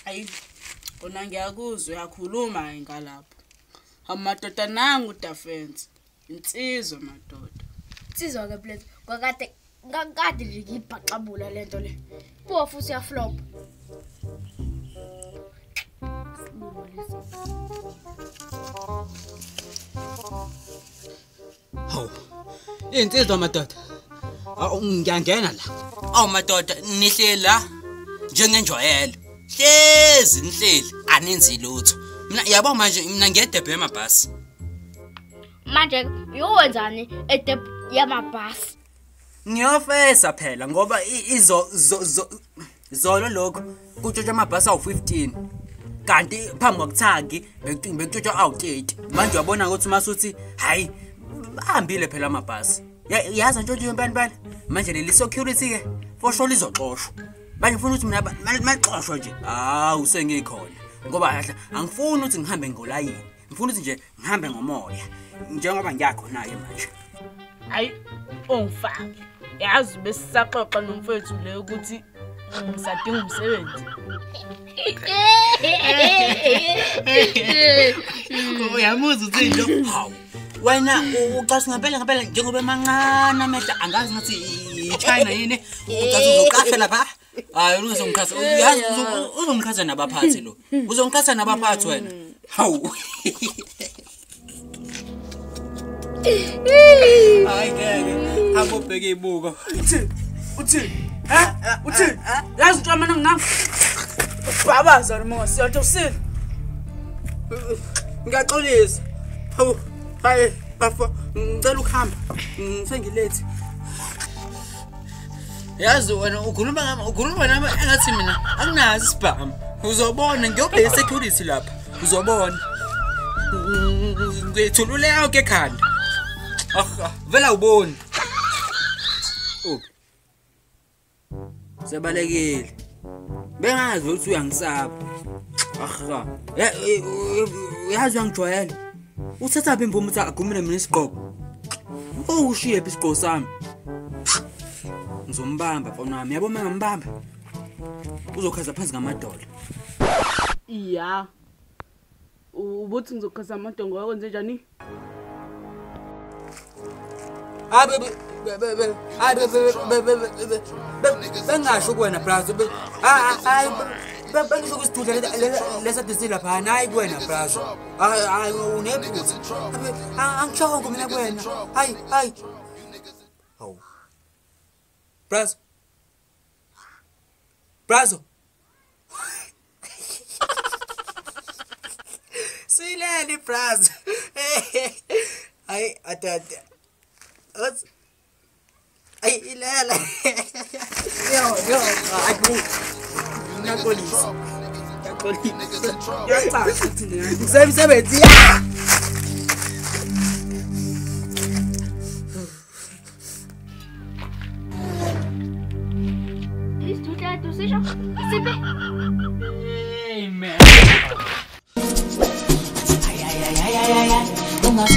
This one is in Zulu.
Hayi, kona ngiyakuzwa uyakhuluma ngalapho. Amadoda nangu defense. Insizwa madoda. Insizwa ke plate. Ngakade nje ngibhaqabula lento le. Buwa futhi uyaflop. Hawu. Insizwa madoda. Ngiyangena la. Awu madoda nihleli la njengenjwayelo. Hlezi nihleli aninzi lutho. Mina yabo manje mina ngiyedebhe emabhasi. Manje uyowenzani edeb yamabhasi? Ngiyofesa phela ngoba zolo lokho kutshotshwa amabhasi awu15 kanti phambi kokuthaki bekutshotshwa awu30 manje uyabona ukuthi masuthi hayi bahambile phela amabhasi yazi ntshontsho impani manje leli security ke for sure lizoxoshwa manje ngifuna ukuthi mina maxoshwa nje hawu sengikhona ngoba angifuni ukuthi ngihambe ngolayini ngifuna ukuthi nje ngihambe ngomoya njengoba ngiyakhona ke manje. Hayi ongifaki. Yazi besisaxoxa nomfethu le ukuthi ngisadinga umsebenzi. Uyamuzwa uthi lo hawu wena ucasa ngempela njengoba emancane amehla angazi ngathi iChina yini ucasa uzoqasha lapha hayi uzongikhasa uyazi uzongikhasa nabaphathi lo uzongikhasa nabaphathi wena hawu hayi ngeke akubheke ibuko Uthi yazi nje mina ngina babaza noma siyathi usile ngiyaxolisa hawu hayi bafo ngicela ukuhamba sengilethi yazi wena ukhuluma nami engathi mina anginazi isibhamu uzobona ngiyobheka security lapha uzobona ngithulule yonke ekhanda vela uboni sebalekile bengazi ukuthi uyangisaba yazi uyangijwayela uthatha phi imvumo ukuthi agumele mina isigqoko ushiye phi isigqoko sami ngizombamba mfana wami yabo mangambamba uzokhaza phansi ngamadolo iya ubuthi ngizokhaza amadongo wakwenze njani bengasho kuwena brazo hayi bengisho kusithudla lesadisila phana hayi kuwena brazo hayi unephutha angishongo mina kuwena hayi hawu brazo sileli brazo hayi atata ay ilela yo nakolisa ngisemsebenzi Istudar du sicher? Sippe. Amen. Ay. Umas